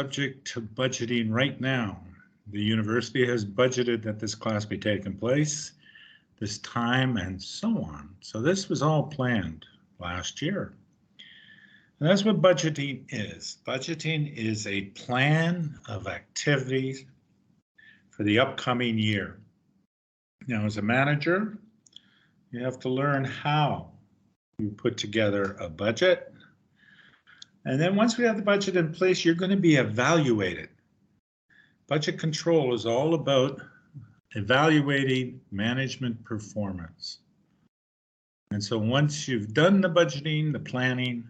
subject to budgeting right now. The university has budgeted that this class be taking place, this time, and so on. So this was all planned last year. And that's what budgeting is. Budgeting is a plan of activities for the upcoming year. Now, as a manager, you have to learn how you put together a budget. And then once we have the budget in place, you're going to be evaluated. Budget control is all about evaluating management performance. And so once you've done the budgeting, the planning,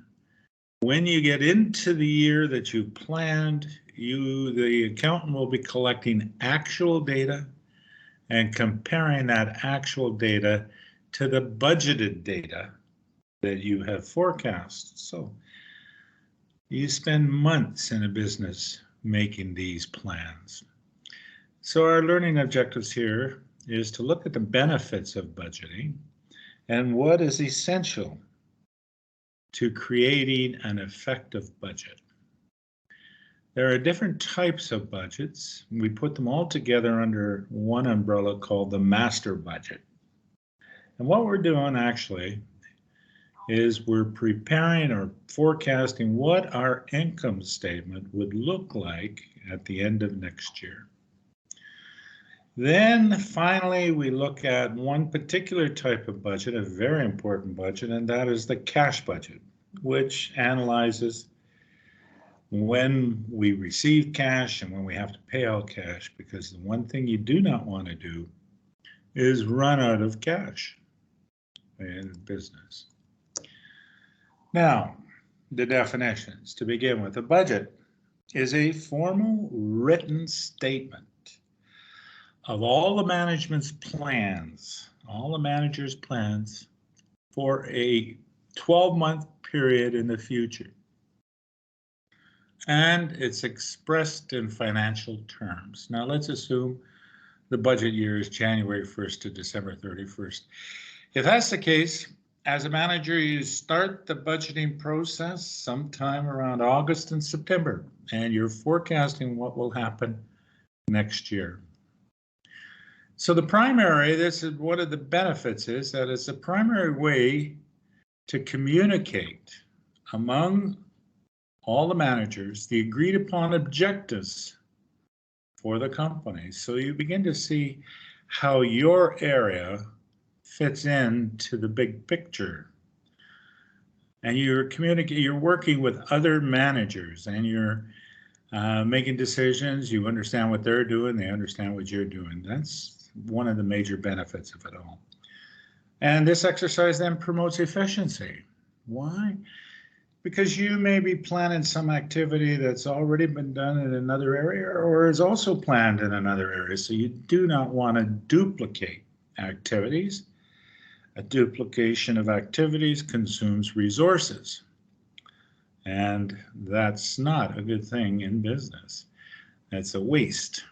when you get into the year that you planned, the accountant will be collecting actual data and comparing that actual data to the budgeted data that you have forecast. So you spend months in a business making these plans. So our learning objectives here is to look at the benefits of budgeting and what is essential to creating an effective budget. There are different types of budgets. We put them all together under one umbrella called the master budget. And what we're doing actually is we're preparing or forecasting what our income statement would look like at the end of next year. Then finally, we look at one particular type of budget, a very important budget, and that is the cash budget, which analyzes when we receive cash and when we have to pay out cash, because the one thing you do not want to do is run out of cash in business. Now, the definitions. To begin with, a budget is a formal written statement of all the management's plans, all the manager's plans for a 12-month period in the future. And it's expressed in financial terms. Now let's assume the budget year is January 1st to December 31st. If that's the case, as a manager, you start the budgeting process sometime around August and September, and you're forecasting what will happen next year. So this is one of the benefits is that it's a primary way to communicate among all the managers the agreed upon objectives for the company. So you begin to see how your area fits into the big picture. And you're working with other managers and you're making decisions. You understand what they're doing, they understand what you're doing. That's one of the major benefits of it all. And this exercise then promotes efficiency. Why? Because you may be planning some activity that's already been done in another area or is also planned in another area. So you do not want to duplicate activities. A duplication of activities consumes resources. And that's not a good thing in business. That's a waste.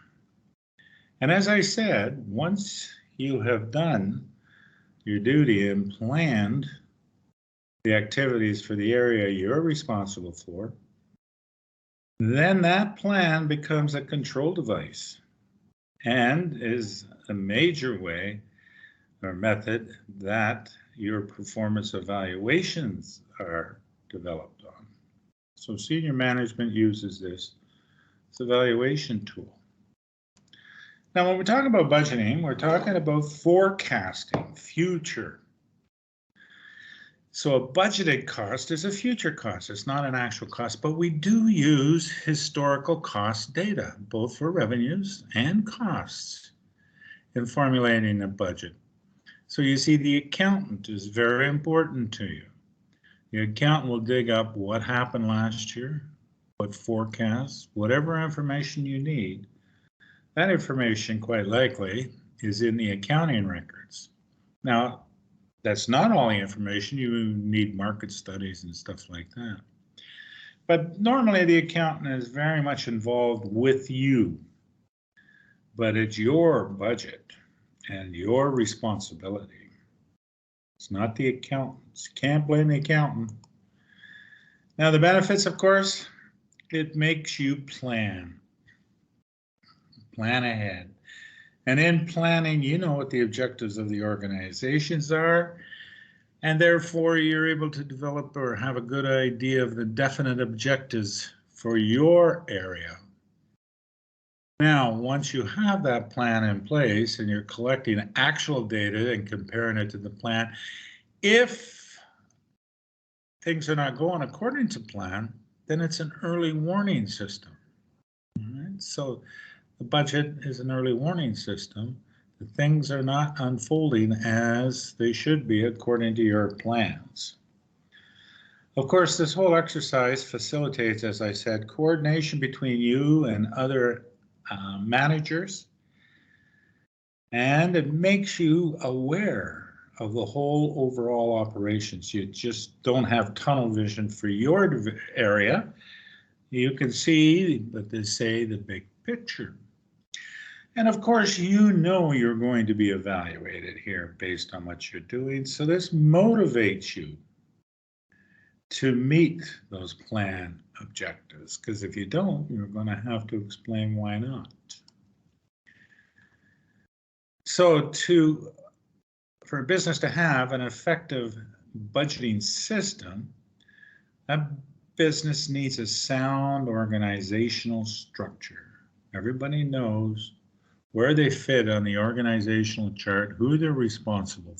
And as I said, once you have done your duty and planned the activities for the area you're responsible for, then that plan becomes a control device and is a major way or method that your performance evaluations are developed on. So senior management uses this evaluation tool. Now, when we talk about budgeting, we're talking about forecasting future. So a budgeted cost is a future cost. It's not an actual cost, but we do use historical cost data, both for revenues and costs in formulating a budget. So you see, the accountant is very important to you. The accountant will dig up what happened last year, what forecasts, whatever information you need. That information, quite likely, is in the accounting records. Now, that's not all the information. You need market studies and stuff like that. But normally the accountant is very much involved with you. But it's your budget and your responsibility. It's not the accountant's. You can't blame the accountant. Now, the benefits, of course, it makes you plan ahead. And in planning, you know what the objectives of the organizations are, and therefore you're able to develop or have a good idea of the definite objectives for your area. Now, once you have that plan in place and you're collecting actual data and comparing it to the plan, if things are not going according to plan, then it's an early warning system. All right? So the budget is an early warning system that things are not unfolding as they should be according to your plans. Of course, this whole exercise facilitates, as I said, coordination between you and other managers, and it makes you aware of the whole overall operations. You just don't have tunnel vision for your area. You can see, but they say, the big picture. And of course, you know you're going to be evaluated here based on what you're doing. So this motivates you to meet those plan objectives, because if you don't, you're going to have to explain why not. So for a business to have an effective budgeting system, a business needs a sound organizational structure. Everybody knows where they fit on the organizational chart, who they're responsible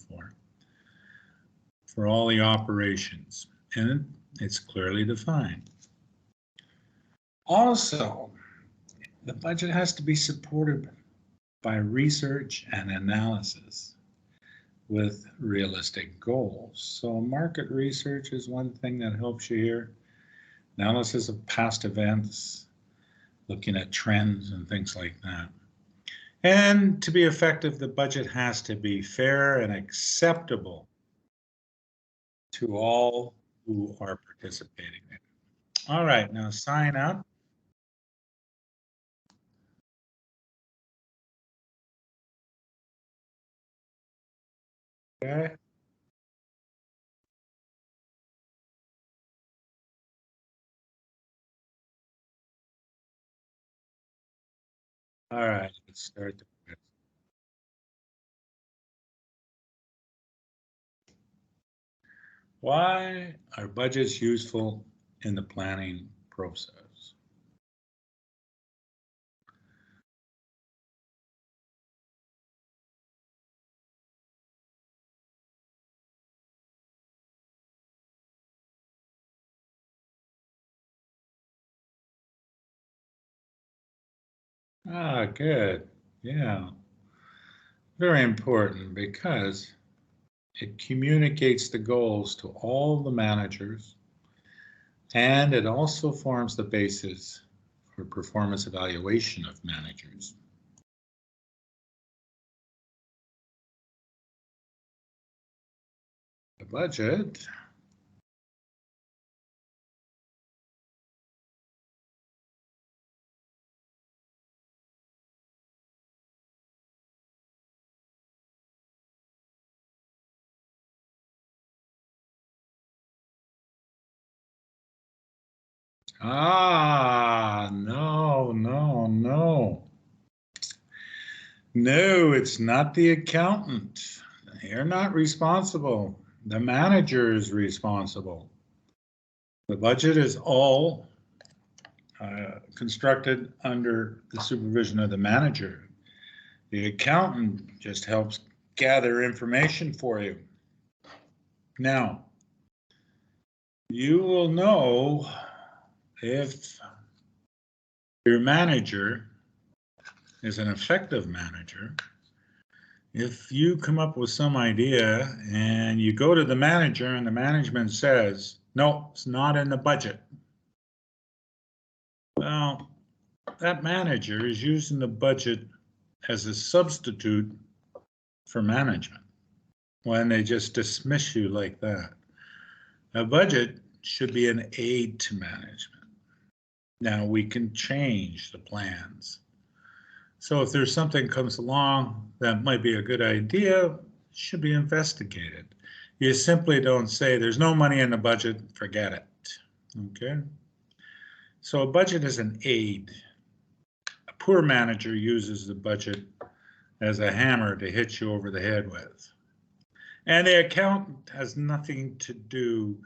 for all the operations, and it's clearly defined. Also, the budget has to be supported by research and analysis with realistic goals. So market research is one thing that helps you here. Analysis of past events, looking at trends and things like that. And to be effective, the budget has to be fair and acceptable to all who are participating in it. All right, now sign up. Okay. All right, let's start the quiz. Why are budgets useful in the planning process? Ah, good. Yeah. Very important because it communicates the goals to all the managers, and it also forms the basis for performance evaluation of managers. The budget no. No, it's not the accountant. They're not responsible. The manager is responsible. The budget is all constructed under the supervision of the manager. The accountant just helps gather information for you. Now, you will know if your manager is an effective manager if you come up with some idea and you go to the manager and the management says, no, it's not in the budget. Well, that manager is using the budget as a substitute for management when they just dismiss you like that. A budget should be an aid to management. Now we can change the plans. So if there's something comes along that might be a good idea, it should be investigated. You simply don't say there's no money in the budget, forget it. Okay. So a budget is an aid. A poor manager uses the budget as a hammer to hit you over the head with. And the accountant has nothing to do,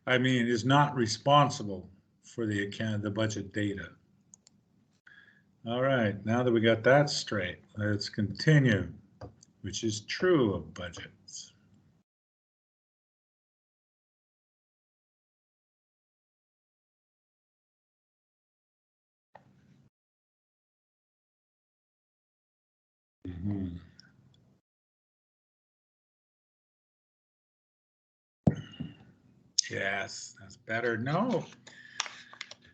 is not responsible for the budget data. All right, now that we got that straight, let's continue, which is true of budgets. Yes, that's better. No,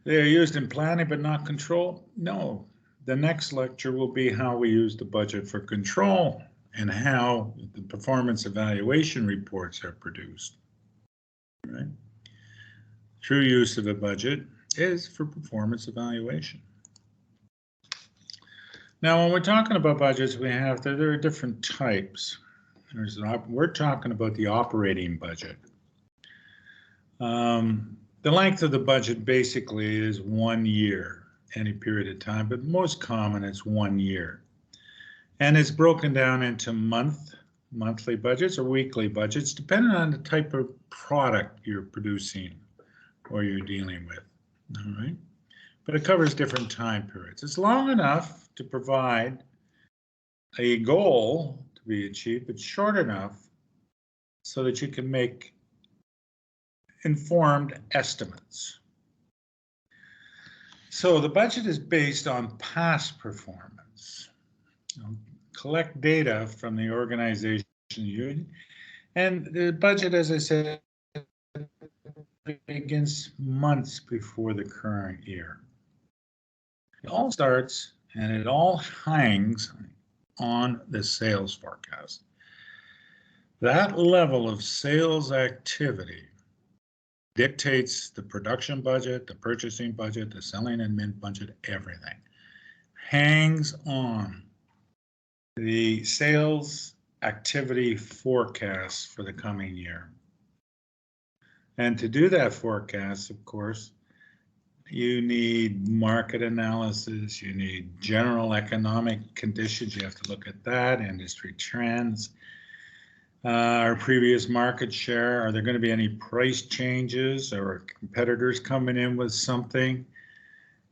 they're used in planning but not control. No, the next lecture will be how we use the budget for control and how the performance evaluation reports are produced. Right? True use of a budget is for performance evaluation. Now, when we're talking about budgets, there are different types. We're talking about the operating budget. The length of the budget basically is 1 year, any period of time, but most common it's 1 year. And it's broken down into monthly budgets or weekly budgets, depending on the type of product you're producing or you're dealing with. All right. But it covers different time periods. It's long enough to provide a goal to be achieved, but short enough so that you can make informed estimates. So the budget is based on past performance. Collect data from the organization unit, and the budget, as I said, begins months before the current year. It all starts and it all hangs on the sales forecast. That level of sales activity dictates the production budget, the purchasing budget, the selling and admin budget, everything hangs on the sales activity forecast for the coming year. And to do that forecast, of course, you need market analysis, you need general economic conditions, you have to look at that, industry trends, our previous market share, are there going to be any price changes or competitors coming in with something?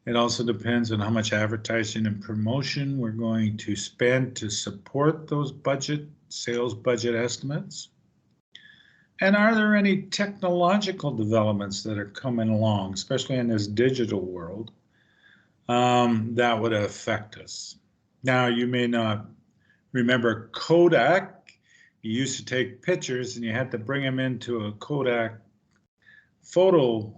It also depends on how much advertising and promotion we're going to spend to support those sales budget estimates. And are there any technological developments that are coming along, especially in this digital world, that would affect us? Now, you may not remember Kodak. You used to take pictures and you had to bring them into a Kodak photo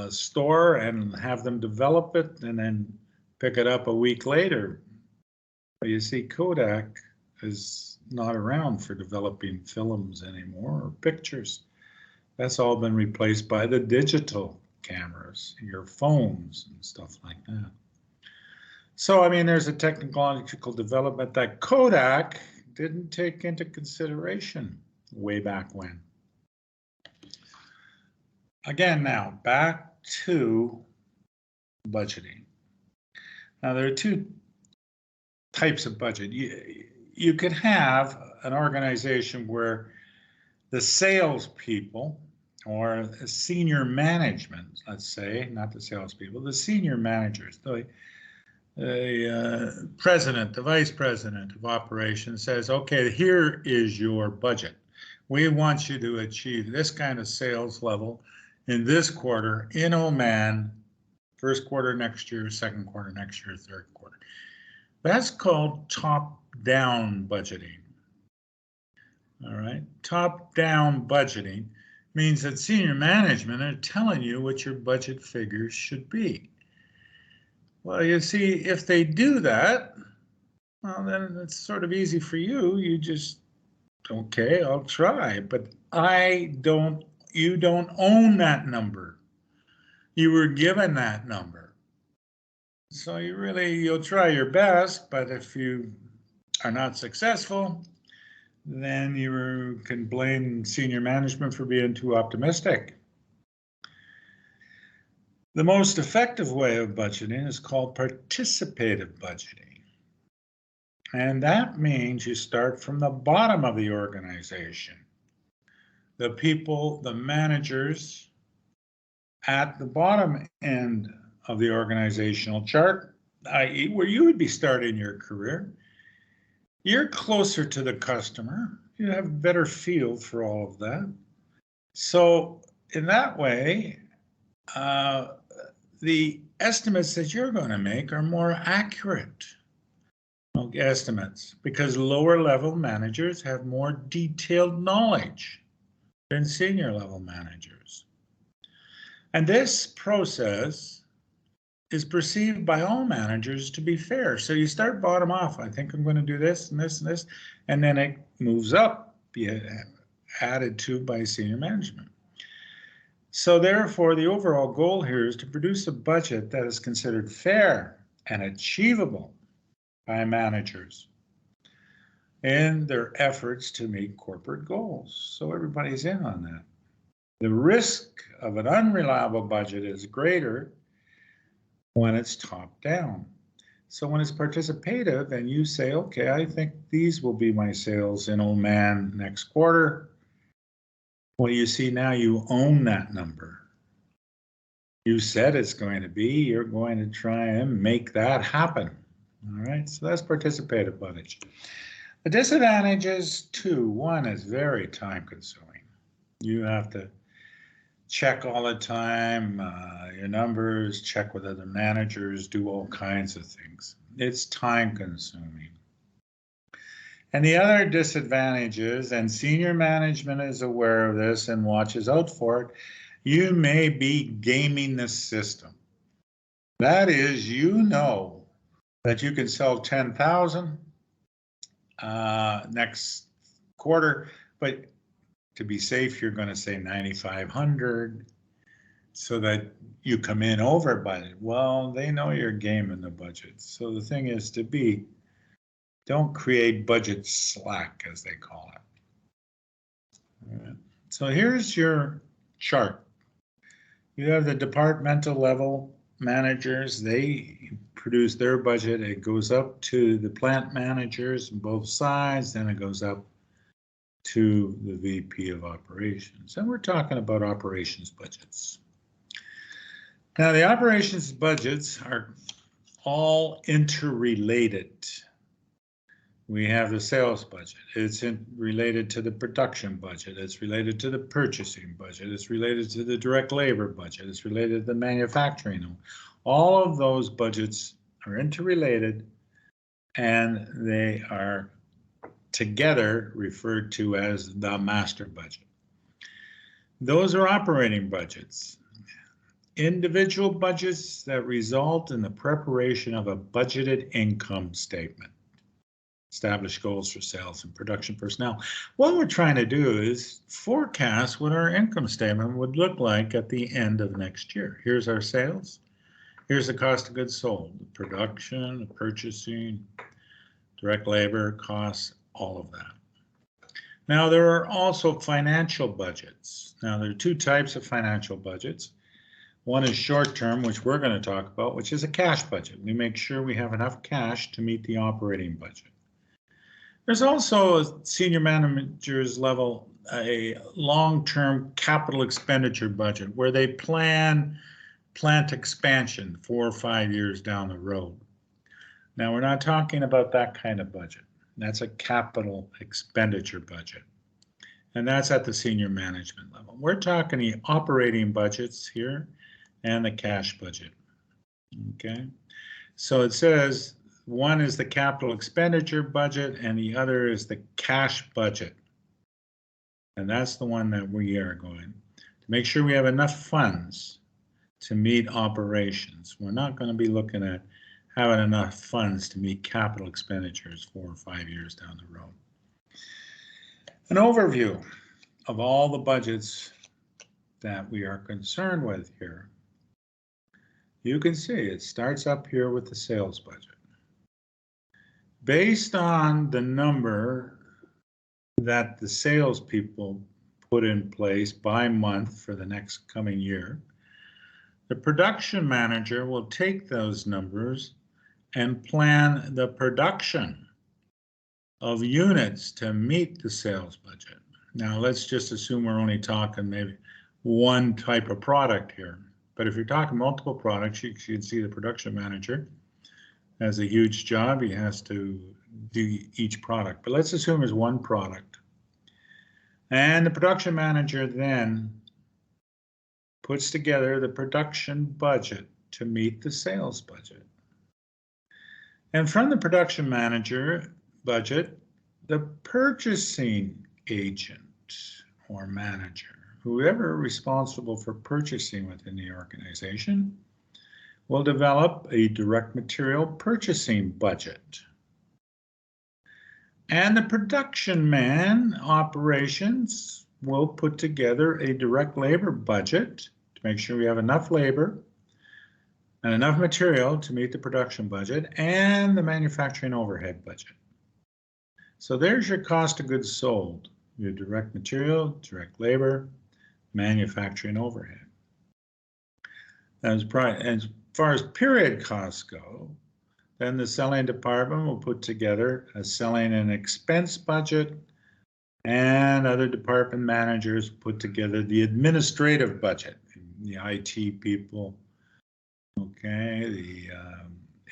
store and have them develop it and then pick it up a week later. But you see, Kodak is not around for developing films anymore or pictures. That's all been replaced by the digital cameras, your phones and stuff like that. So, there's a technological development that Kodak didn't take into consideration way back when. Again, now back to budgeting. Now, there are two types of budget. You could have an organization where the salespeople or senior management, let's say, not the salespeople, the senior managers, the president, the vice president of operations says, okay, here is your budget. We want you to achieve this kind of sales level in this quarter in Oman, first quarter next year, second quarter next year, third quarter. That's called top-down budgeting. All right, top-down budgeting means that senior management are telling you what your budget figures should be. Well, you see, if they do that, well, then it's sort of easy for you. You just, okay, I'll try, but you don't own that number. You were given that number. So you'll try your best, but if you are not successful, then you can blame senior management for being too optimistic. The most effective way of budgeting is called participative budgeting. And that means you start from the bottom of the organization. The people, the managers at the bottom end of the organizational chart, i.e., where you would be starting your career, you're closer to the customer. You have a better feel for all of that. So in that way, the estimates that you're going to make are more accurate estimates because lower level managers have more detailed knowledge than senior level managers. And this process is perceived by all managers to be fair. So you start bottom off. I think I'm going to do this and this and this, and then it moves up, be added to by senior management. So therefore, the overall goal here is to produce a budget that is considered fair and achievable by managers in their efforts to meet corporate goals. So everybody's in on that. The risk of an unreliable budget is greater when it's top down. So when it's participative and you say, okay, I think these will be my sales in Oman next quarter. Well, you see now you own that number. You said it's going to be, you're going to try and make that happen. All right, so that's participative budget. The disadvantages too, one is very time consuming. You have to check all the time, your numbers, check with other managers, do all kinds of things. It's time consuming. And the other disadvantage is, and senior management is aware of this and watches out for it, you may be gaming the system. That is, you know that you can sell 10,000 next quarter, but to be safe, you're going to say 9,500 so that you come in over budget. Well, they know you're gaming the budget. So the thing is don't create budget slack, as they call it. All right. So here's your chart. You have the departmental level managers. They produce their budget. It goes up to the plant managers on both sides. Then it goes up to the VP of operations. And we're talking about operations budgets. Now, the operations budgets are all interrelated. We have the sales budget. It's related to the production budget. It's related to the purchasing budget. It's related to the direct labor budget. It's related to the manufacturing. All of those budgets are interrelated, and they are together referred to as the master budget. Those are operating budgets. Individual budgets that result in the preparation of a budgeted income statement. Establish goals for sales and production personnel. What we're trying to do is forecast what our income statement would look like at the end of next year. Here's our sales. Here's the cost of goods sold, the production, the purchasing, direct labor costs, all of that. Now, there are also financial budgets. Now, there are two types of financial budgets. One is short-term, which we're going to talk about, which is a cash budget. We make sure we have enough cash to meet the operating budget. There's also a senior manager's level, a long-term capital expenditure budget where they plan plant expansion 4 or 5 years down the road. Now, we're not talking about that kind of budget. That's a capital expenditure budget. And that's at the senior management level. We're talking the operating budgets here and the cash budget. Okay. So it says one is the capital expenditure budget and the other is the cash budget. And that's the one that we are going to make sure we have enough funds to meet operations. We're not going to be looking at having enough funds to meet capital expenditures 4 or 5 years down the road. An overview of all the budgets that we are concerned with here. You can see it starts up here with the sales budget. Based on the number that the salespeople put in place by month for the next coming year, The production manager will take those numbers and plan the production of units to meet the sales budget. Now, let's just assume we're only talking maybe one type of product here. But if you're talking multiple products, you can see the production manager has a huge job. He has to do each product. But let's assume it's one product. And the production manager then puts together the production budget to meet the sales budget. And from the production manager budget, the purchasing agent or manager, whoever responsible for purchasing within the organization, will develop a direct material purchasing budget. And the production man operations will put together a direct labor budget to make sure we have enough labor and enough material to meet the production budget and the manufacturing overhead budget. So there's your cost of goods sold, your direct material, direct labor, manufacturing overhead. As far as period costs go, then the selling department will put together a selling and expense budget, and other department managers put together the administrative budget, the IT people, okay,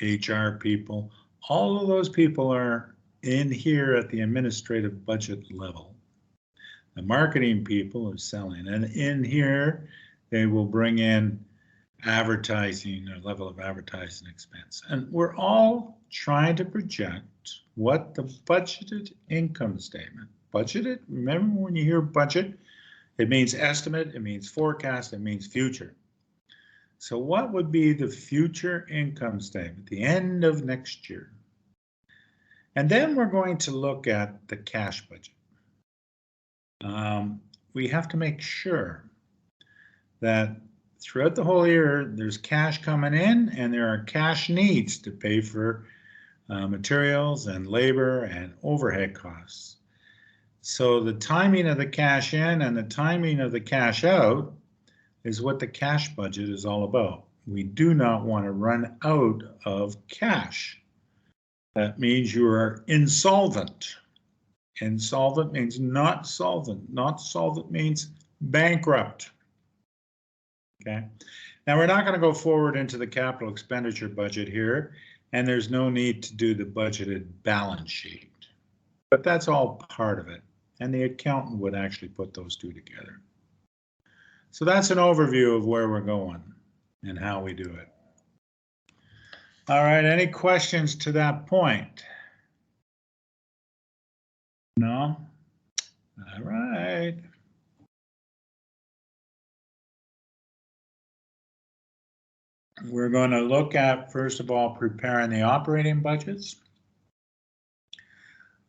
the HR people. All of those people are in here at the administrative budget level. The marketing people are selling, and in here they will bring in advertising, or level of advertising expense. And we're all trying to project what the budgeted income statement, budgeted, remember when you hear budget, it means estimate, it means forecast, it means future. So what would be the future income statement, the end of next year? And then we're going to look at the cash budget. We have to make sure that throughout the whole year, there's cash coming in and there are cash needs to pay for materials and labor and overhead costs. So the timing of the cash in and the timing of the cash out is what the cash budget is all about. We do not want to run out of cash. That means you are insolvent. Insolvent means not solvent. Not solvent means bankrupt. Okay. Now we're not going to go forward into the capital expenditure budget here, and there's no need to do the budgeted balance sheet. But that's all part of it, and the accountant would actually put those two together. So that's an overview of where we're going and how we do it. All right, any questions to that point? No? All right. We're going to look at, first of all, preparing the operating budgets.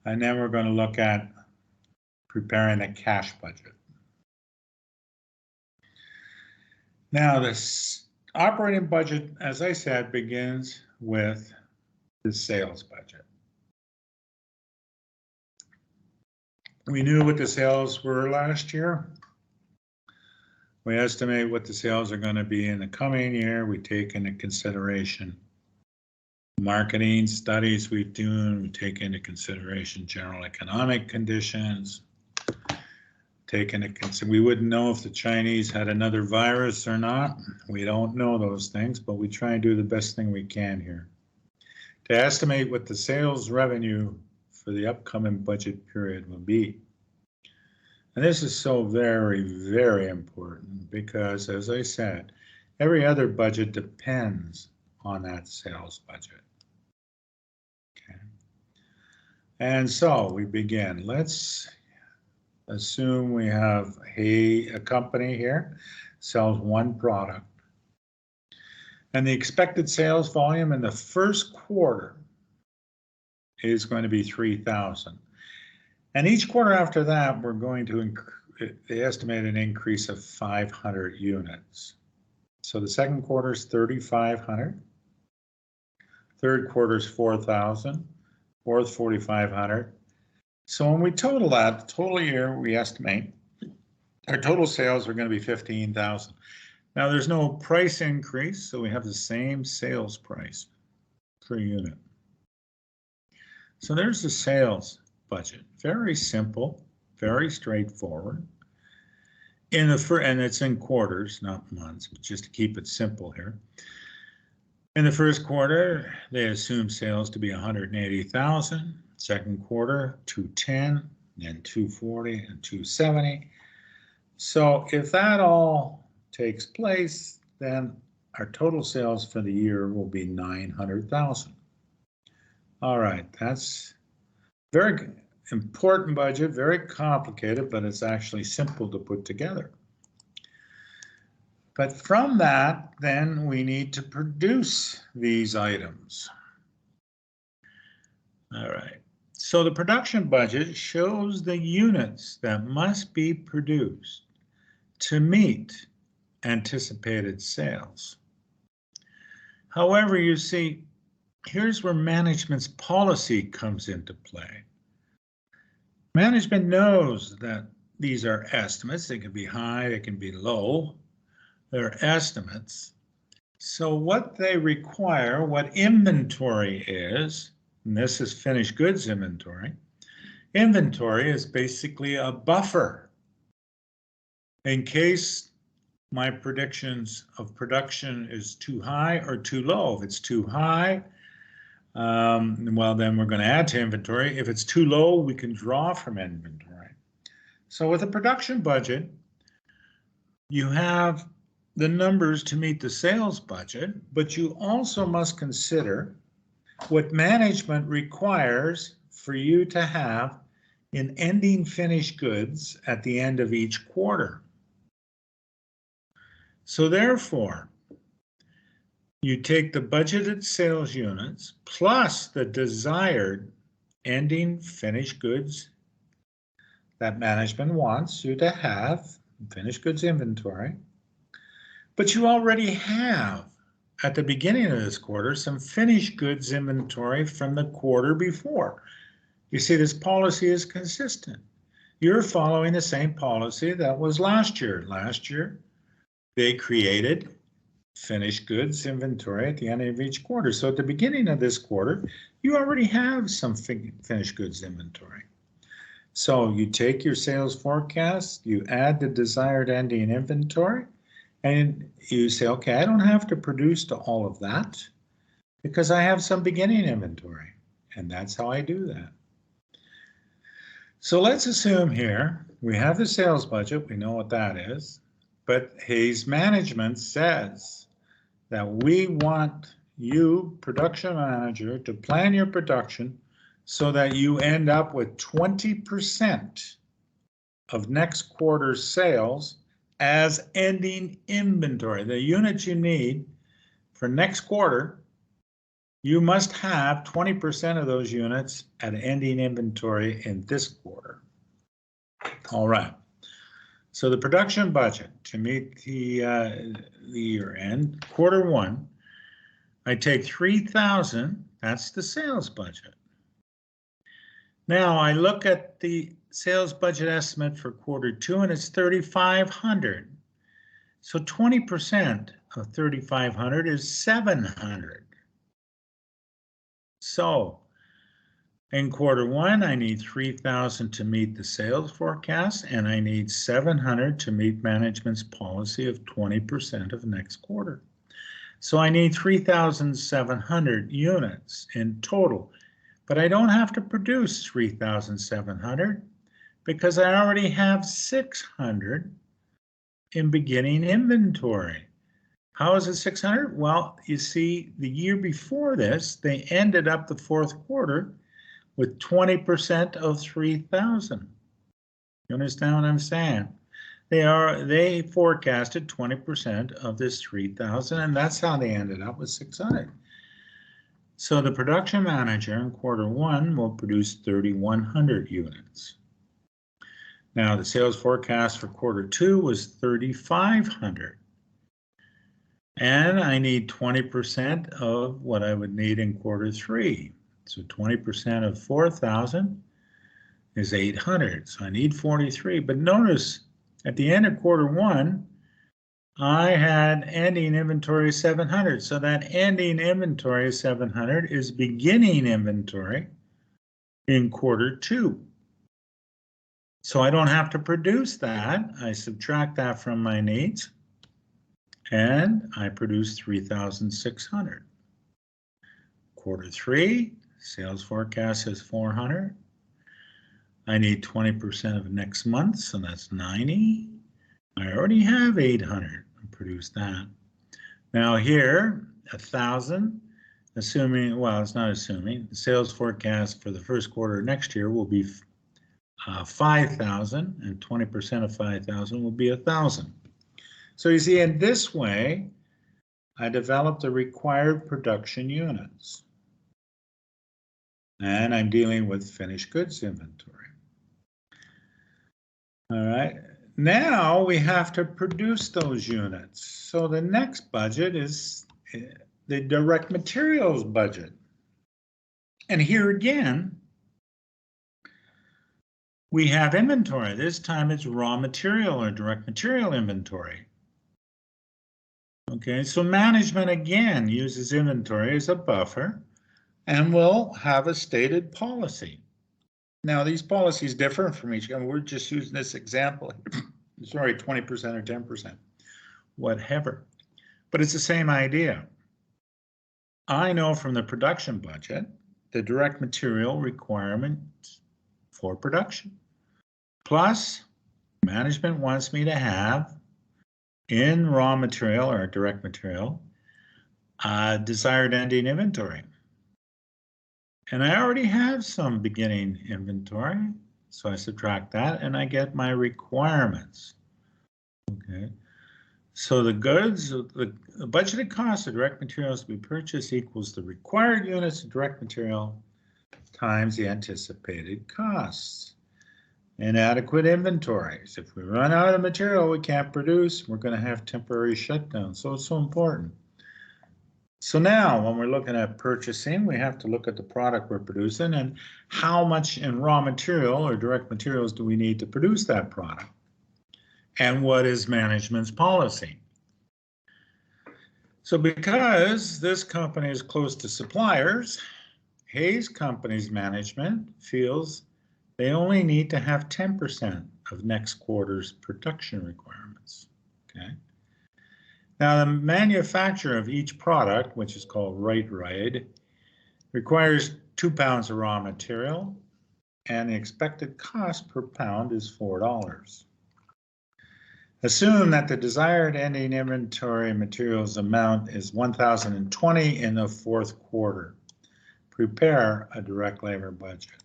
And then we're going to look at preparing the cash budget. Now, this operating budget, as I said, begins with the sales budget. We knew what the sales were last year. We estimate what the sales are going to be in the coming year. We take into consideration marketing studies we've done. We take into consideration general economic conditions. We wouldn't know if the Chinese had another virus or not. We don't know those things, but we try and do the best thing we can here to estimate what the sales revenue for the upcoming budget period will be. And this is so very, very important because, as I said, every other budget depends on that sales budget. Okay. And so we begin. Let's assume we have a company here, sells one product. And the expected sales volume in the first quarter is going to be 3,000. And each quarter after that, we're going to estimate an increase of 500 units. So the second quarter is 3,500. Third quarter is 4,000. Fourth, 4,500. So when we total that, the total year, we estimate our total sales are going to be 15,000. Now there's no price increase, so we have the same sales price per unit. So there's the sales budget. Very simple, very straightforward. And it's in quarters, not months, but just to keep it simple here. In the first quarter, they assume sales to be 180,000. Second quarter, 210, then 240 and 270. So if that all takes place, then our total sales for the year will be 900,000. All right, that's very important budget, very complicated, but it's actually simple to put together. But from that, then we need to produce these items. All right, so the production budget shows the units that must be produced to meet anticipated sales. However, you see, here's where management's policy comes into play. Management knows that these are estimates. They can be high, they can be low. They're estimates. So what they require, what inventory is, and this is finished goods inventory. Inventory is basically a buffer in case my predictions of production is too high or too low. If it's too high, well, then we're going to add to inventory. If it's too low, we can draw from inventory. So with a production budget, you have the numbers to meet the sales budget, but you also must consider what management requires for you to have in ending finished goods at the end of each quarter. So therefore, you take the budgeted sales units plus the desired ending finished goods that management wants you to have, finished goods inventory, but you already have at the beginning of this quarter some finished goods inventory from the quarter before. You see, this policy is consistent. You're following the same policy that was last year. Last year, they created finished goods inventory at the end of each quarter. So at the beginning of this quarter, you already have some finished goods inventory. So you take your sales forecast, you add the desired ending inventory, and you say, okay, I don't have to produce to all of that because I have some beginning inventory. And that's how I do that. So let's assume here we have the sales budget. We know what that is. But Hayes Management says that we want you, production manager, to plan your production so that you end up with 20% of next quarter's sales as ending inventory. The units you need for next quarter, you must have 20% of those units at ending inventory in this quarter. All right. So the production budget to meet the year end, quarter one, I take 3,000, that's the sales budget. Now I look at the sales budget estimate for quarter two and it's 3,500. So 20% of 3,500 is 700. So in quarter one, I need 3,000 to meet the sales forecast, and I need 700 to meet management's policy of 20% of next quarter. So I need 3,700 units in total, but I don't have to produce 3,700 because I already have 600 in beginning inventory. How is it 600? Well, you see, the year before this, they ended up the fourth quarter with 20% of 3,000. You understand what I'm saying? They forecasted 20% of this 3,000, and that's how they ended up with 600. So the production manager in quarter one will produce 3,100 units. Now the sales forecast for quarter two was 3,500. And I need 20% of what I would need in quarter three. So 20% of 4,000 is 800. So I need 43. But notice at the end of quarter one, I had ending inventory 700. So that ending inventory 700 is beginning inventory in quarter 2. So I don't have to produce that. I subtract that from my needs and I produce 3,600. Quarter 3, sales forecast is 400. I need 20% of next month, so that's 90. I already have 800 and produce that. Now here, 1,000, assuming, well, it's not assuming, the sales forecast for the first quarter next year will be 5,000, and 20% of 5,000 will be 1,000. So you see, in this way, I developed the required production units. And I'm dealing with finished goods inventory. All right, now we have to produce those units. So the next budget is the direct materials budget. And here again, we have inventory. This time it's raw material or direct material inventory. Okay, so management again uses inventory as a buffer and will have a stated policy. Now these policies differ from each other. We're just using this example. Sorry, 20% or 10%, whatever. But it's the same idea. I know from the production budget the direct material requirements for production. Plus, management wants me to have in raw material or direct material desired ending inventory. And I already have some beginning inventory, so I subtract that and I get my requirements. Okay, so the goods, the budgeted cost of direct materials to be purchased equals the required units of direct material times the anticipated costs. Inadequate inventories. If we run out of material we can't produce, we're going to have temporary shutdowns. So it's so important. So now when we're looking at purchasing, we have to look at the product we're producing and how much in raw material or direct materials do we need to produce that product? And what is management's policy? So because this company is close to suppliers, Hayes Company's management feels they only need to have 10% of next quarter's production requirements. Okay. Now, the manufacturer of each product, which is called right, requires 2 pounds of raw material, and the expected cost per pound is $4. Assume that the desired ending inventory materials amount is 1,020 in the fourth quarter. Prepare a direct labor budget,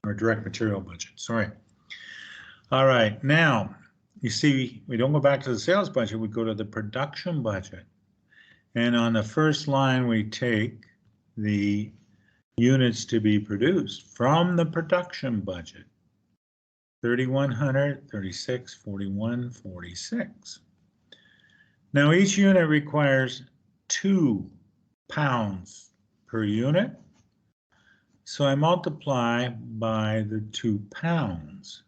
or direct material budget, sorry. All right, now, you see, we don't go back to the sales budget, we go to the production budget. And on the first line, we take the units to be produced from the production budget. 3,100, 36, 41, 46. Now each unit requires 2 pounds per unit. So I multiply by the 2 pounds.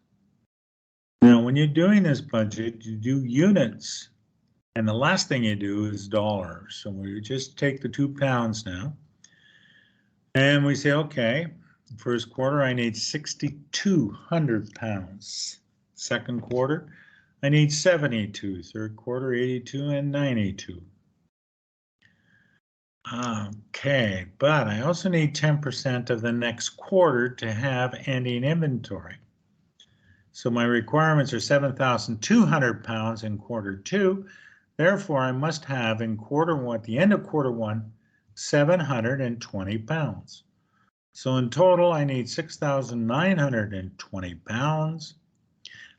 Now, when you're doing this budget, you do units, and the last thing you do is dollars. So we just take the 2 pounds now, and we say, okay, first quarter, I need 6,200 pounds. Second quarter, I need 72. Third quarter, 82 and 92. Okay, but I also need 10% of the next quarter to have ending inventory. So my requirements are 7,200 pounds in quarter 2. Therefore, I must have in quarter 1, at the end of quarter 1, 720 pounds. So in total, I need 6,920 pounds,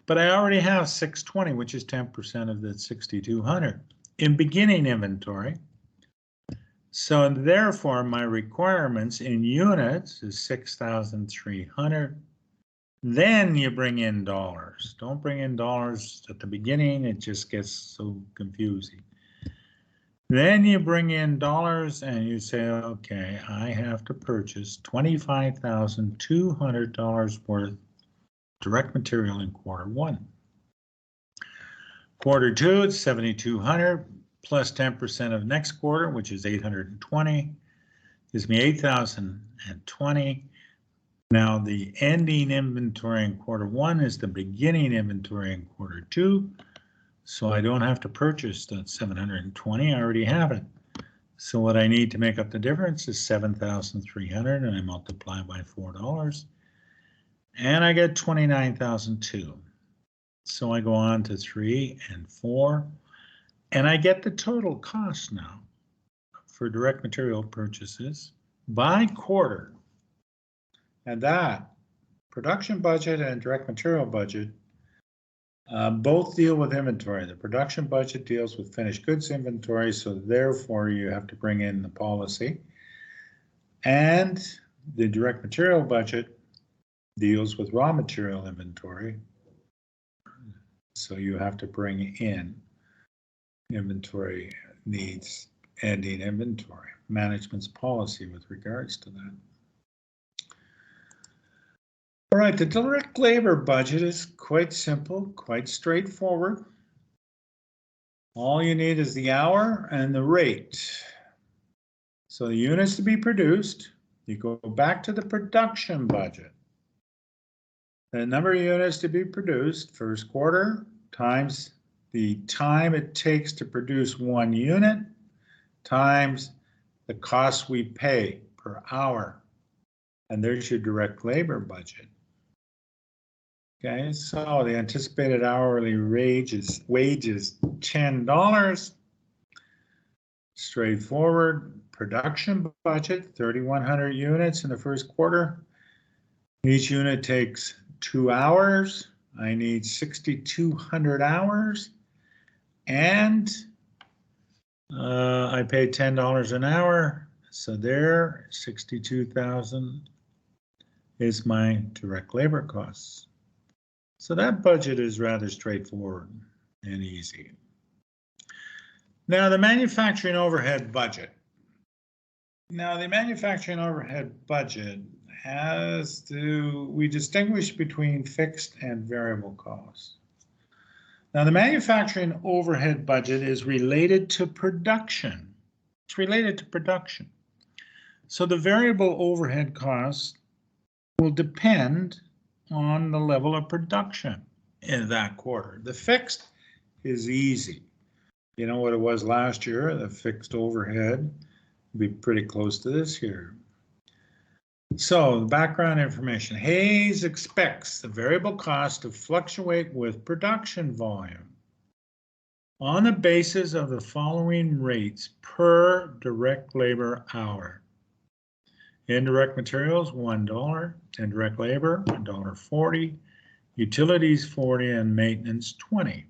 but I already have 620, which is 10% of the 6,200 in beginning inventory. So therefore, my requirements in units is 6,300. Then you bring in dollars. Don't bring in dollars at the beginning, it just gets so confusing. Then you bring in dollars and you say, okay, I have to purchase $25,200 worth direct material in quarter 1. Quarter two, it's 7,200 plus 10% of next quarter, which is 820, gives me 8,020. Now the ending inventory in quarter one is the beginning inventory in quarter two, so I don't have to purchase that 720, I already have it. So what I need to make up the difference is 7,300, and I multiply by $4, and I get 29,002. So I go on to 3 and 4, and I get the total cost now for direct material purchases by quarter. And that production budget and direct material budget both deal with inventory. The production budget deals with finished goods inventory, so therefore you have to bring in the policy. And the direct material budget deals with raw material inventory, so you have to bring in inventory needs, ending inventory, management's policy with regards to that. All right, the direct labor budget is quite simple, quite straightforward. All you need is the hour and the rate. So the units to be produced, you go back to the production budget. The number of units to be produced, first quarter, times the time it takes to produce one unit, times the cost we pay per hour. And there's your direct labor budget. Okay, so the anticipated hourly wage is $10. Straightforward. Production budget, 3,100 units in the first quarter. Each unit takes 2 hours. I need 6,200 hours, and I pay $10 an hour. So there, 62,000 is my direct labor costs. So that budget is rather straightforward and easy. Now the manufacturing overhead budget. Now the manufacturing overhead budget we distinguish between fixed and variable costs. Now the manufacturing overhead budget is related to production. It's related to production. So the variable overhead costs will depend on the level of production in that quarter. The fixed is easy. You know what it was last year, the fixed overhead will be pretty close to this year. So the background information, Hayes expects the variable cost to fluctuate with production volume on the basis of the following rates per direct labor hour. Indirect materials, $1, indirect labor, $1.40, utilities, 40, and maintenance, 20.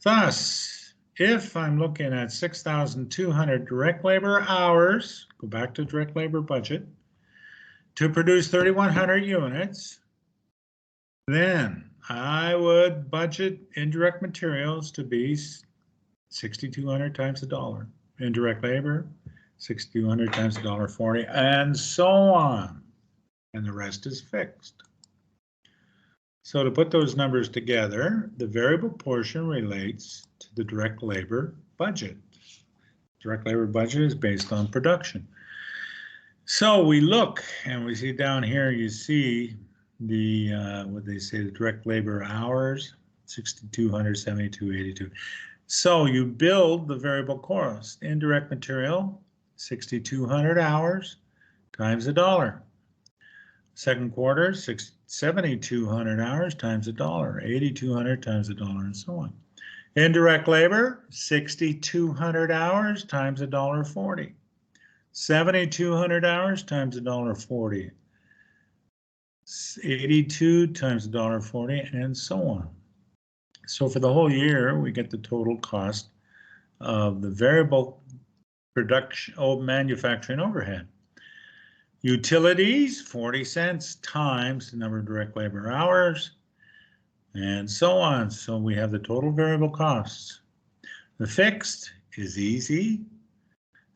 Thus, if I'm looking at 6,200 direct labor hours, go back to direct labor budget, to produce 3,100 units, then I would budget indirect materials to be 6,200 times $1. Indirect labor, 6,200 times $1.40, and so on. And the rest is fixed. So to put those numbers together, the variable portion relates to the direct labor budget. Direct labor budget is based on production. So we look and we see down here, you see the, what they say, the direct labor hours, 6,200, 7282. So you build the variable cost, indirect material, 6,200 hours times $1. Second quarter, 7,200 hours times $1, 8,200 times $1, and so on. Indirect labor, 6,200 hours times $1.40. 7,200 hours times $1.40. 82 times $1.40, and so on. So for the whole year, we get the total cost of the variable production manufacturing overhead. Utilities, 40 cents times the number of direct labor hours, and so on. So we have the total variable costs. The fixed is easy.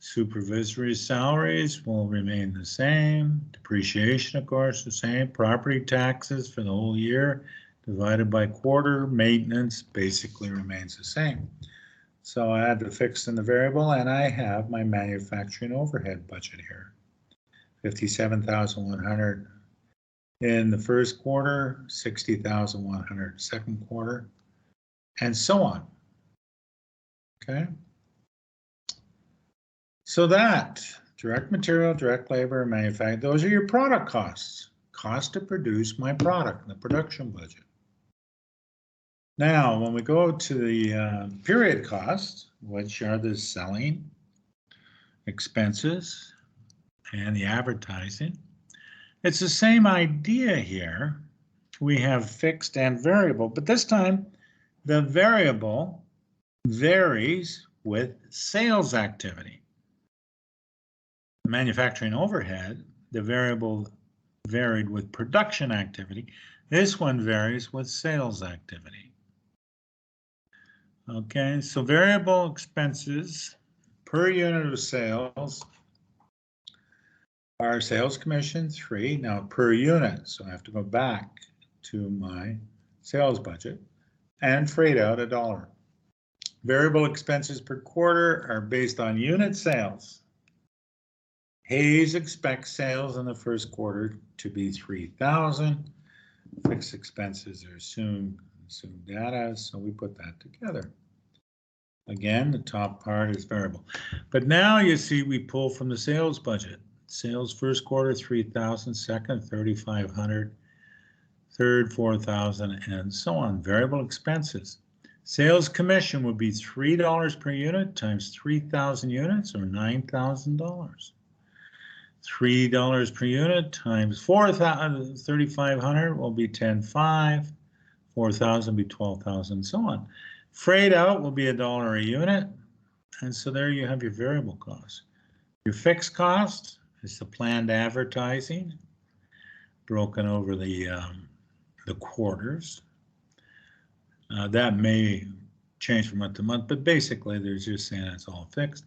Supervisory salaries will remain the same. Depreciation, of course, the same. Property taxes for the whole year, divided by quarter. Maintenance basically remains the same. So I add the fixed and the variable, and I have my manufacturing overhead budget here. 57,100 in the first quarter, 60,100 second quarter, and so on. Okay. So that direct material, direct labor, manufacturing, those are your product costs. Cost to produce my product, the production budget. Now, when we go to the period costs, which are the selling expenses and the advertising, it's the same idea here. We have fixed and variable, but this time the variable varies with sales activity. Manufacturing overhead, the variable varied with production activity. This one varies with sales activity. Okay, so variable expenses per unit of sales are sales commission 3, now per unit, so I have to go back to my sales budget, and freight out $1. Variable expenses per quarter are based on unit sales. Hayes expects sales in the first quarter to be 3,000. Fixed expenses are assumed data, so we put that together. Again, the top part is variable. But now you see we pull from the sales budget. Sales first quarter 3,000, second 3,500, third 4,000, and so on. Variable expenses. Sales commission would be $3 per unit times 3,000 units, or $9,000. $3 per unit times 3,500 will be 10,500, 4,000 be 12,000, and so on. Freight out will be $1 a unit, and so there you have your variable costs. Your fixed cost is the planned advertising, broken over the quarters. That may change from month to month, but basically they're just saying it's all fixed.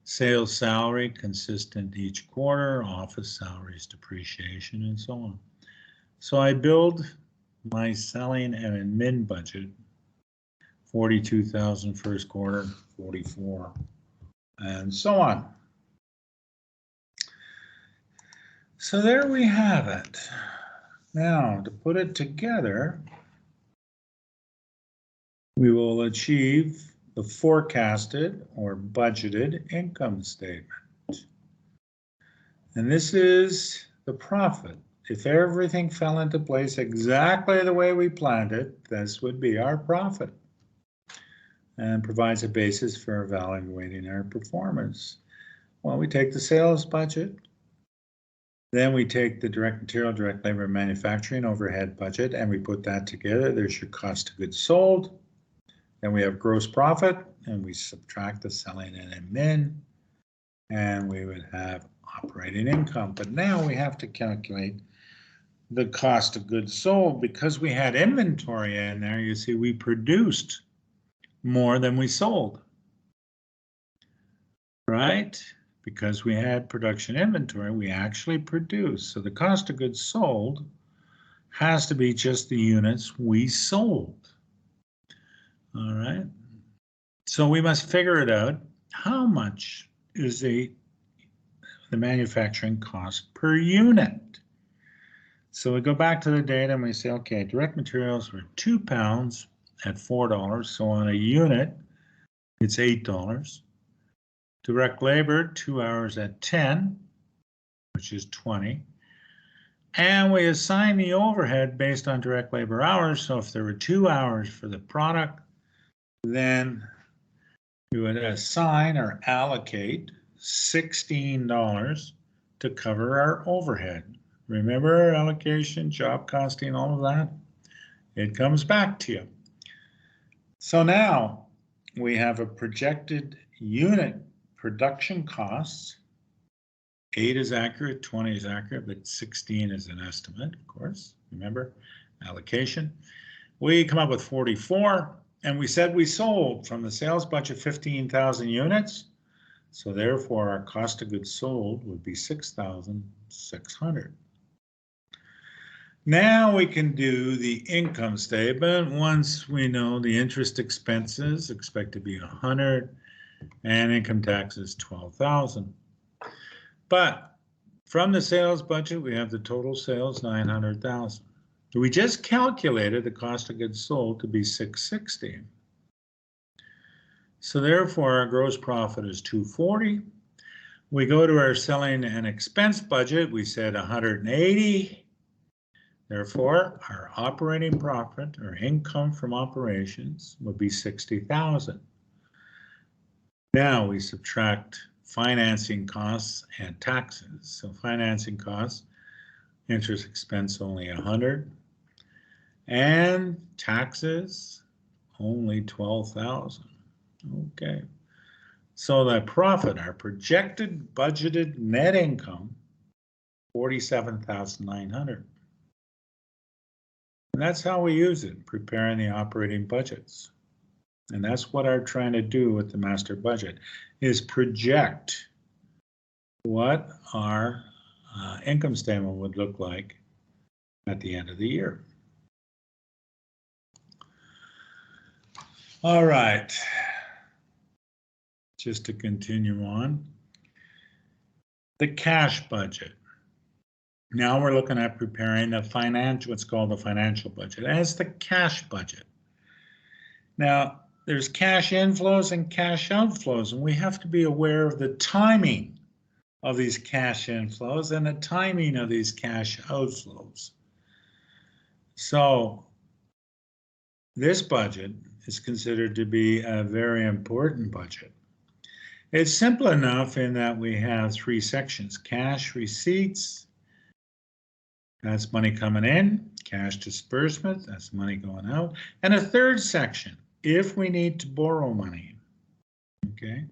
Sales salary, consistent each quarter, office salaries, depreciation, and so on. So I build my selling and admin budget, 42,000 first quarter, 44, and so on. So there we have it. Now, to put it together, we will achieve the forecasted or budgeted income statement. And this is the profit. If everything fell into place exactly the way we planned it, this would be our profit, and provides a basis for evaluating our performance. Well, we take the sales budget, then we take the direct material, direct labor, manufacturing overhead budget, and we put that together. There's your cost of goods sold. Then we have gross profit, and we subtract the selling and admin, and we would have operating income. But now we have to calculate the cost of goods sold. Because we had inventory in there, you see we produced more than we sold, right? Because we had production inventory, we actually produced. So the cost of goods sold has to be just the units we sold. All right. So we must figure it out. How much is the manufacturing cost per unit? So we go back to the data and we say, okay, direct materials were 2 pounds at $4. So on a unit, it's $8. Direct labor, 2 hours at 10, which is 20. And we assign the overhead based on direct labor hours. So if there were 2 hours for the product, then we would assign or allocate $16 to cover our overhead. Remember our allocation, job costing, all of that? It comes back to you. So now we have a projected unit production costs. 8 is accurate, 20 is accurate, but 16 is an estimate, of course. Remember, allocation. We come up with 44, and we said we sold from the sales budget 15,000 units. So therefore, our cost of goods sold would be 6,600. Now we can do the income statement. Once we know the interest expenses expect to be 100 and income taxes 12,000. But from the sales budget, we have the total sales 900,000. We just calculated the cost of goods sold to be 660. So therefore our gross profit is 240. We go to our selling and expense budget, we said 180. Therefore, our operating profit or income from operations would be 60,000. Now we subtract financing costs and taxes. So financing costs, interest expense only 100, and taxes only 12,000. Okay. So the profit, our projected budgeted net income, 47,900. And that's how we use it, preparing the operating budgets. And that's what I'm trying to do with the master budget, is project what our income statement would look like at the end of the year. All right, just to continue on, the cash budget. Now we're looking at preparing the financial, what's called the financial budget, as the cash budget. Now, there's cash inflows and cash outflows, and we have to be aware of the timing of these cash inflows and the timing of these cash outflows. So this budget is considered to be a very important budget. It's simple enough in that we have three sections: cash receipts, that's money coming in; cash disbursement, that's money going out; and a third section, if we need to borrow money. Okay,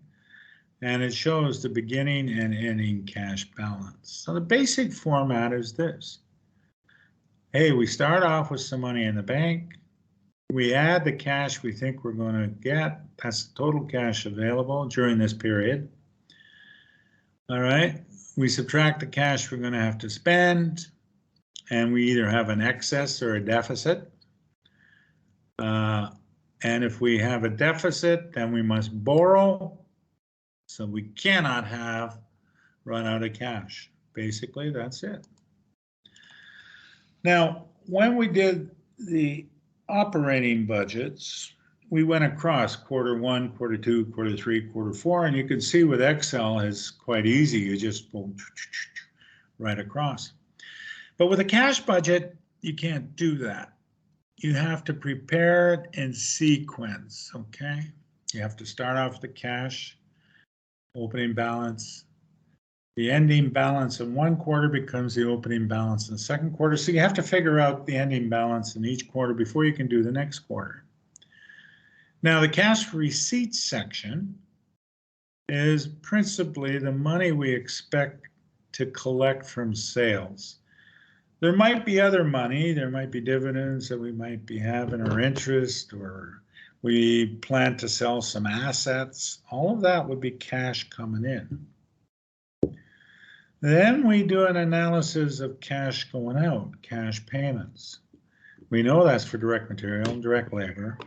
and it shows the beginning and ending cash balance. So the basic format is this. Hey, we start off with some money in the bank. We add the cash we think we're going to get. That's the total cash available during this period. All right, we subtract the cash we're going to have to spend, and we either have an excess or a deficit. And if we have a deficit, then we must borrow. So we cannot have run out of cash. Basically, that's it. Now, when we did the operating budgets, we went across quarter one, quarter two, quarter three, quarter four, and you can see with Excel it's quite easy. You just go right across. But with a cash budget, you can't do that. You have to prepare it in sequence, okay? You have to start off with the cash, opening balance. The ending balance in one quarter becomes the opening balance in the second quarter. So you have to figure out the ending balance in each quarter before you can do the next quarter. Now, the cash receipts section is principally the money we expect to collect from sales. There might be other money, there might be dividends that we might be having, or interest, or we plan to sell some assets. All of that would be cash coming in. Then we do an analysis of cash going out, cash payments. We know that's for direct material, direct labor,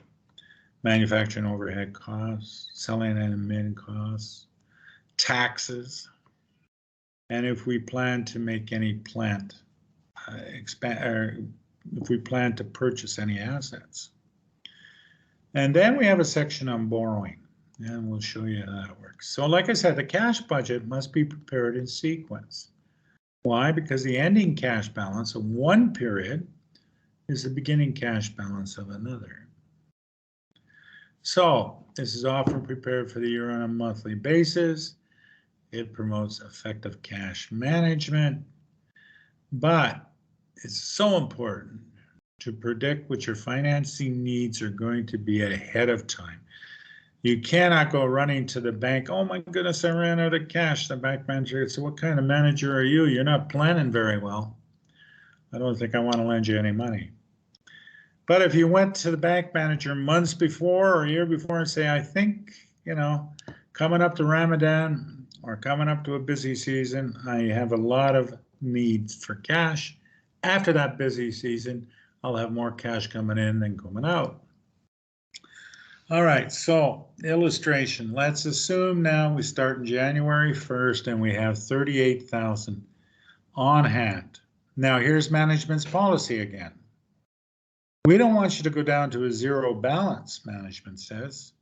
manufacturing overhead costs, selling and admin costs, taxes, and if we plan to make any plant if we plan to purchase any assets. And then we have a section on borrowing, and we'll show you how that works. So like I said, the cash budget must be prepared in sequence. Why? Because the ending cash balance of one period is the beginning cash balance of another. So this is often prepared for the year on a monthly basis. It promotes effective cash management, but it's so important to predict what your financing needs are going to be ahead of time. You cannot go running to the bank. Oh my goodness, I ran out of cash. The bank manager said, what kind of manager are you? You're not planning very well. I don't think I want to lend you any money. But if you went to the bank manager months before or a year before and say, I think, coming up to Ramadan or coming up to a busy season, I have a lot of needs for cash. after that busy season, I'll have more cash coming in than coming out. All right, so illustration. Let's assume now we start in January 1st and we have 38,000 on hand. Now here's management's policy again. We don't want you to go down to a zero balance, management says.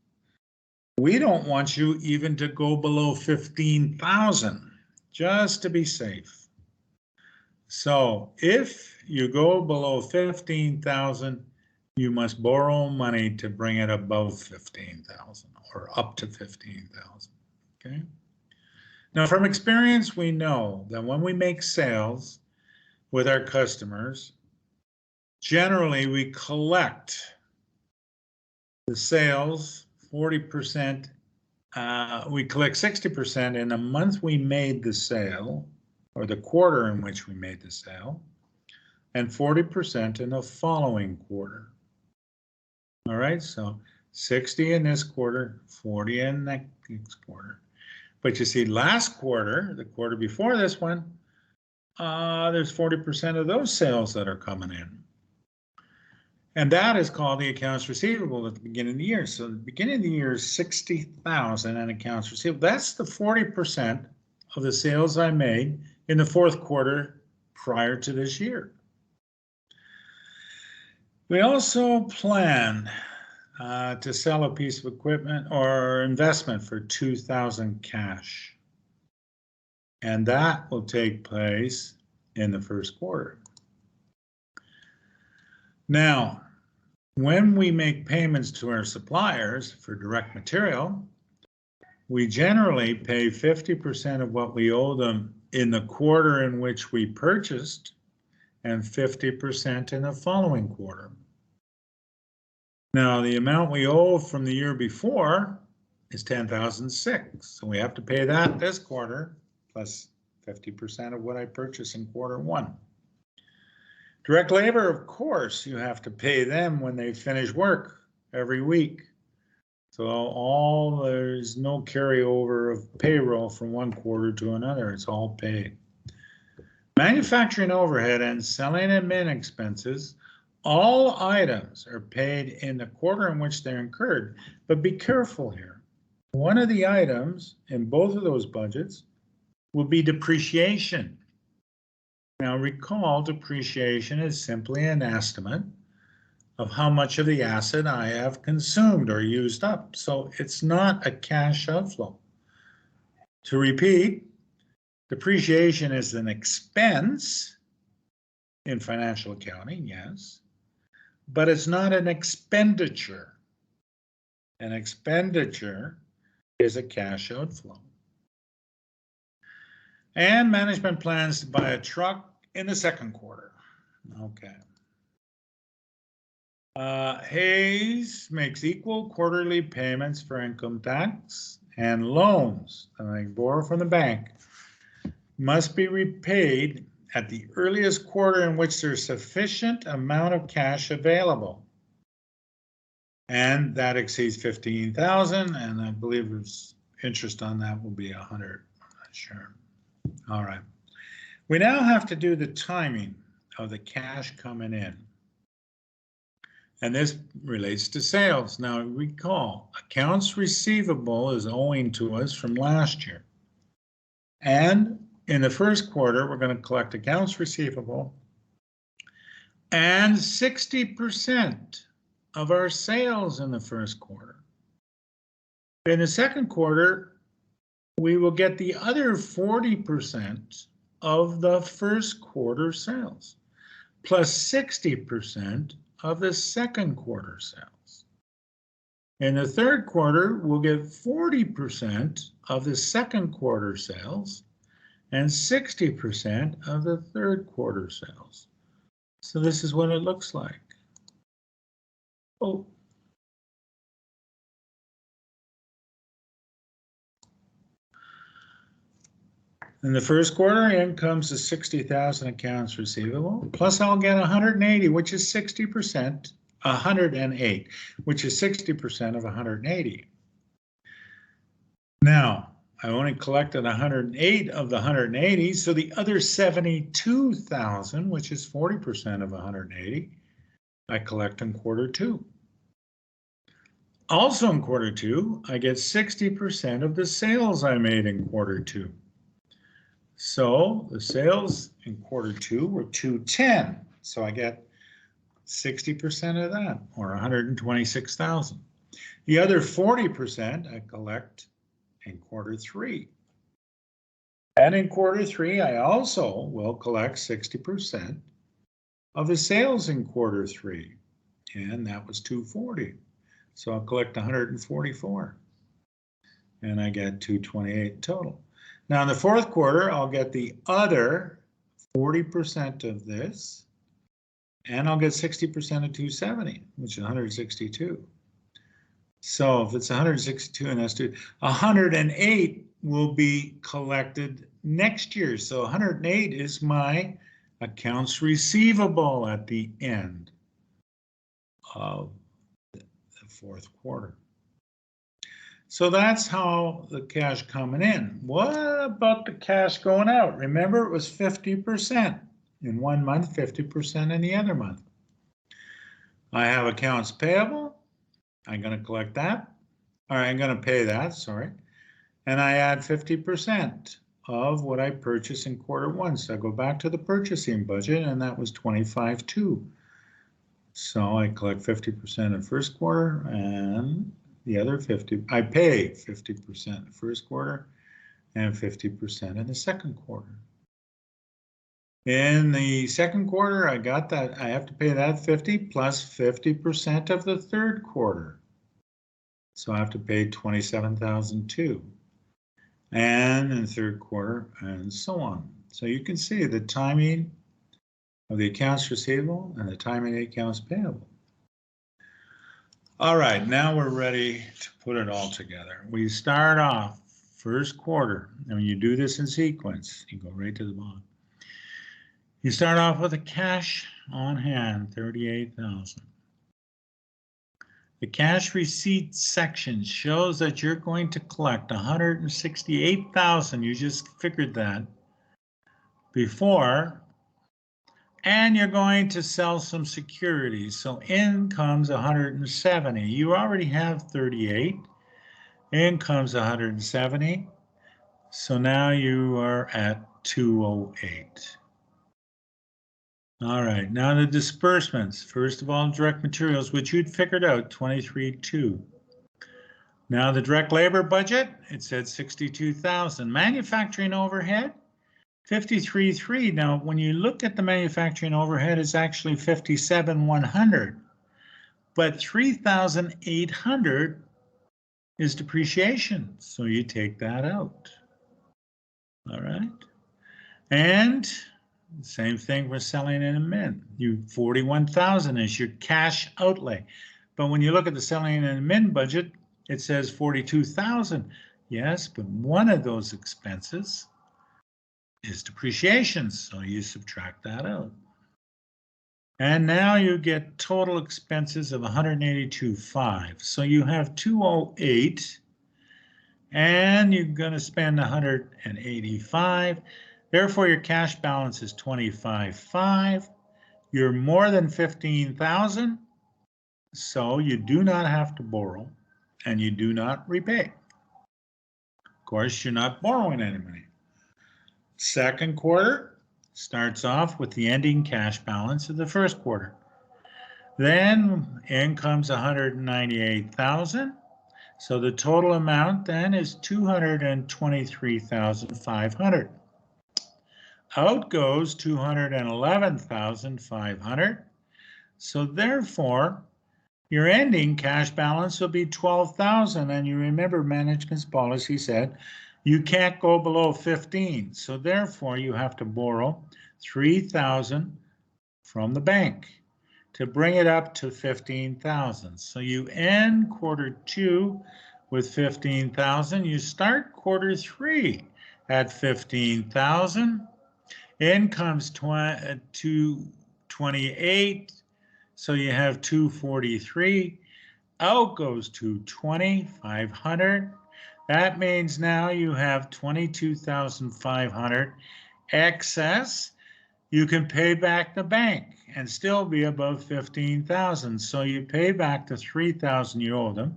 We don't want you even to go below 15,000, just to be safe. So if you go below 15,000, you must borrow money to bring it above 15,000 or up to 15,000, okay? Now from experience, we know that when we make sales with our customers, generally we collect the sales 40%, we collect 60% in the month we made the sale or the quarter in which we made the sale, and 40% in the following quarter. All right, so 60 in this quarter, 40 in next quarter. But you see, last quarter, the quarter before this one, there's 40% of those sales that are coming in. And that is called the accounts receivable at the beginning of the year. So the beginning of the year is 60,000 in accounts receivable. That's the 40% of the sales I made in the fourth quarter prior to this year. We also plan to sell a piece of equipment or investment for 2,000 cash. And that will take place in the first quarter. Now, when we make payments to our suppliers for direct material, we generally pay 50% of what we owe them in the quarter in which we purchased and 50% in the following quarter. Now, the amount we owe from the year before is 10,006, so we have to pay that this quarter plus 50% of what I purchased in quarter one. Direct labor, of course, you have to pay them when they finish work every week. So there's no carryover of payroll from one quarter to another. It's all paid. Manufacturing overhead and selling admin expenses, all items are paid in the quarter in which they're incurred. But be careful here. One of the items in both of those budgets will be depreciation. Now recall, depreciation is simply an estimate of how much of the asset I have consumed or used up. So it's not a cash outflow. To repeat, depreciation is an expense in financial accounting, yes, but it's not an expenditure. An expenditure is a cash outflow. And management plans to buy a truck in the second quarter. Okay. Hayes makes equal quarterly payments for income tax and loans that I borrow from the bank must be repaid at the earliest quarter in which there's sufficient amount of cash available. And that exceeds 15,000, and I believe it's interest on that will be 100. I'm not sure. All right. We now have to do the timing of the cash coming in. And this relates to sales. Now recall, accounts receivable is owing to us from last year. And in the first quarter, we're going to collect accounts receivable and 60% of our sales in the first quarter. In the second quarter, we will get the other 40% of the first quarter sales, plus 60% of the second quarter sales. In the third quarter, we'll get 40% of the second quarter sales and 60% of the third quarter sales. So this is what it looks like. Oh. In the first quarter, in comes the 60,000 accounts receivable, plus I'll get 180, which is 60%, 108, which is 60% of 180. Now, I only collected 108 of the 180, so the other 72,000, which is 40% of 180, I collect in quarter two. Also in quarter two, I get 60% of the sales I made in quarter two. So the sales in quarter two were 210. So I get 60% of that, or 126,000. The other 40% I collect in quarter three. And in quarter three, I also will collect 60% of the sales in quarter three. And that was 240. So I'll collect 144. And I get 228 total. Now in the fourth quarter, I'll get the other 40% of this, and I'll get 60% of 270, which is 162. So if it's 162 and that's 108 will be collected next year. So 108 is my accounts receivable at the end of the fourth quarter. So that's how the cash coming in. What about the cash going out? Remember, it was 50% in 1 month, 50% in the other month. I have accounts payable. I'm going to collect that, or I'm going to pay that, sorry. And I add 50% of what I purchased in quarter one. So I go back to the purchasing budget, and that was 25.2. So I collect 50% in first quarter, and the other 50, I pay 50% in the first quarter and 50% in the second quarter. In the second quarter, I got that, I have to pay that 50 plus 50% of the third quarter. So I have to pay 27,002. And in the third quarter, and so on. So you can see the timing of the accounts receivable and the timing of the accounts payable. All right, now we're ready to put it all together. We start off first quarter, and when you do this in sequence, you go right to the bottom. You start off with a cash on hand, 38,000. The cash receipt section shows that you're going to collect 168,000. You just figured that before. And you're going to sell some securities. So in comes 170. You already have 38. In comes 170. So now you are at 208. All right, now the disbursements. First of all, direct materials, which you'd figured out, 23.2. Now the direct labor budget, it said 62,000. Manufacturing overhead, 53.3. Now, when you look at the manufacturing overhead, it's actually 57,100, but 3,800 is depreciation, so you take that out. All right, and same thing for selling in admin. 41,000 is your cash outlay, but when you look at the selling and admin budget, it says 42,000. Yes, but one of those expenses is depreciation, so you subtract that out. And now you get total expenses of 182.5. So you have 208, and you're going to spend 185. Therefore, your cash balance is 25.5. You're more than 15,000, so you do not have to borrow, and you do not repay. Of course, you're not borrowing any money. Second quarter starts off with the ending cash balance of the first quarter. Then in comes 198,000. So the total amount then is 223,500. Out goes 211,500. So therefore, your ending cash balance will be 12,000. And you remember management's policy said you can't go below 15. So therefore, you have to borrow 3,000 from the bank to bring it up to 15,000. So you end quarter two with 15,000. You start quarter three at 15,000. In comes 228. So you have 243. Out goes 220,500. That means now you have 22,500 excess. You can pay back the bank and still be above 15,000. So you pay back the 3,000 you owe them,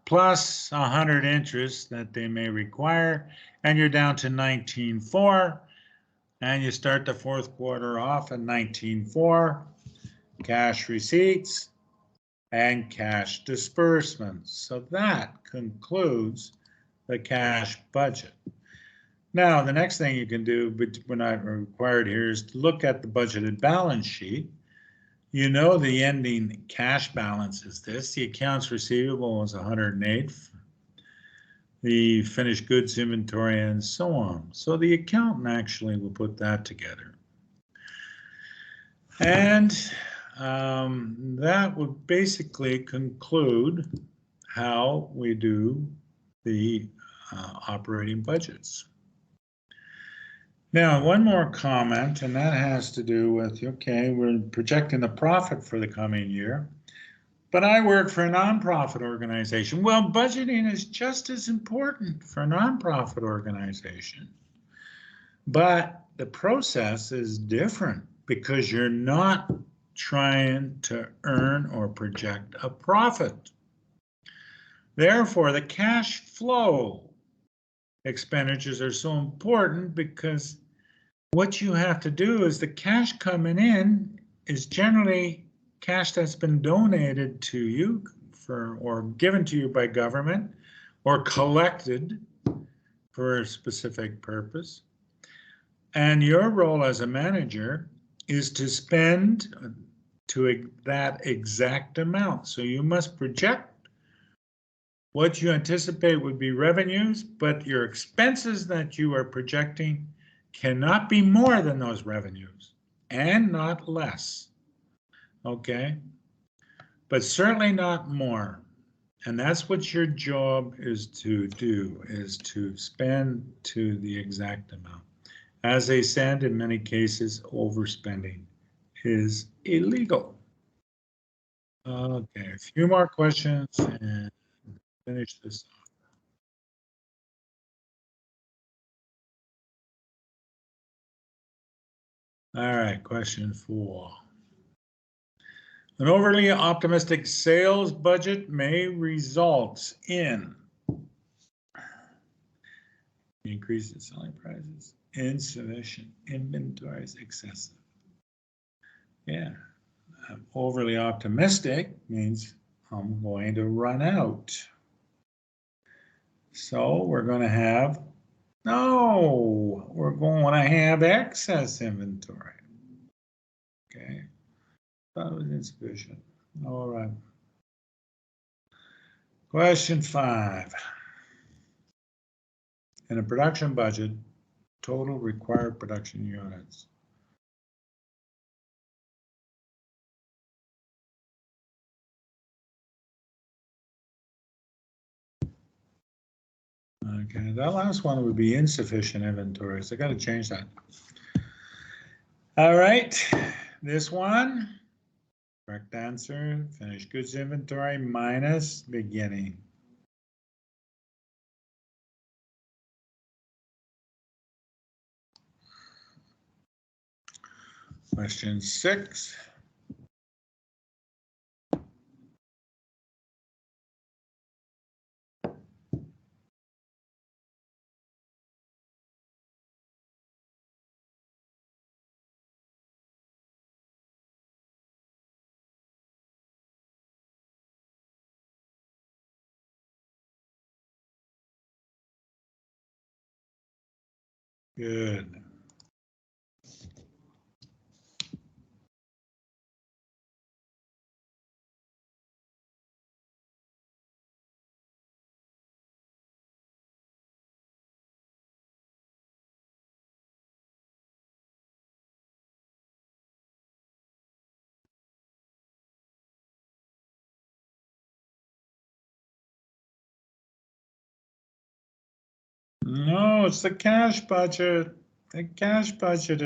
plus 100 interest that they may require, and you're down to 19,400. And you start the fourth quarter off at 19,400, cash receipts and cash disbursements. So that concludes the cash budget. Now, the next thing you can do, but we're not required here, is to look at the budgeted balance sheet. You know the ending cash balance is this. The accounts receivable was 108. The finished goods inventory and so on. So the accountant actually will put that together. And that would basically conclude how we do the operating budgets. Now, one more comment, and that has to do with, okay, we're projecting the profit for the coming year, but I work for a nonprofit organization. Well, budgeting is just as important for a nonprofit organization, but the process is different because you're not trying to earn or project a profit. Therefore, the cash flow expenditures are so important because what you have to do is the cash coming in is generally cash that's been donated to you or given to you by government or collected for a specific purpose. And your role as a manager is to spend to that exact amount. So you must project what you anticipate would be revenues, but your expenses that you are projecting cannot be more than those revenues and not less. Okay? But certainly not more. And that's what your job is to do, is to spend to the exact amount. As I said, in many cases, overspending is illegal. Okay, a few more questions and finish this off. All right, question 4. An overly optimistic sales budget may result in increase in selling prices, insufficient inventories, excessive. Yeah, overly optimistic means I'm going to run out. So we're going to have, no, we're going to have excess inventory. Okay, that was insufficient. All right. Question 5. In a production budget, total required production units. Okay, that last one would be insufficient inventories. I got to change that. All right, this one, correct answer, finished goods inventory minus beginning. Question 6. Good. No, it's the cash budget. The cash budget